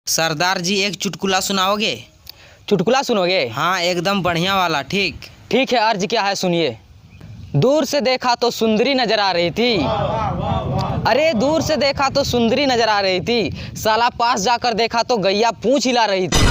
सरदार जी एक चुटकुला सुनाओगे? चुटकुला सुनोगे? हाँ एकदम बढ़िया वाला। ठीक ठीक है, अर्ज क्या है सुनिए। दूर से देखा तो सुंदरी नजर आ रही थी। अरे दूर से देखा तो सुंदरी नजर आ रही थी, साला पास जाकर देखा तो गैया पूंछ हिला रही थी।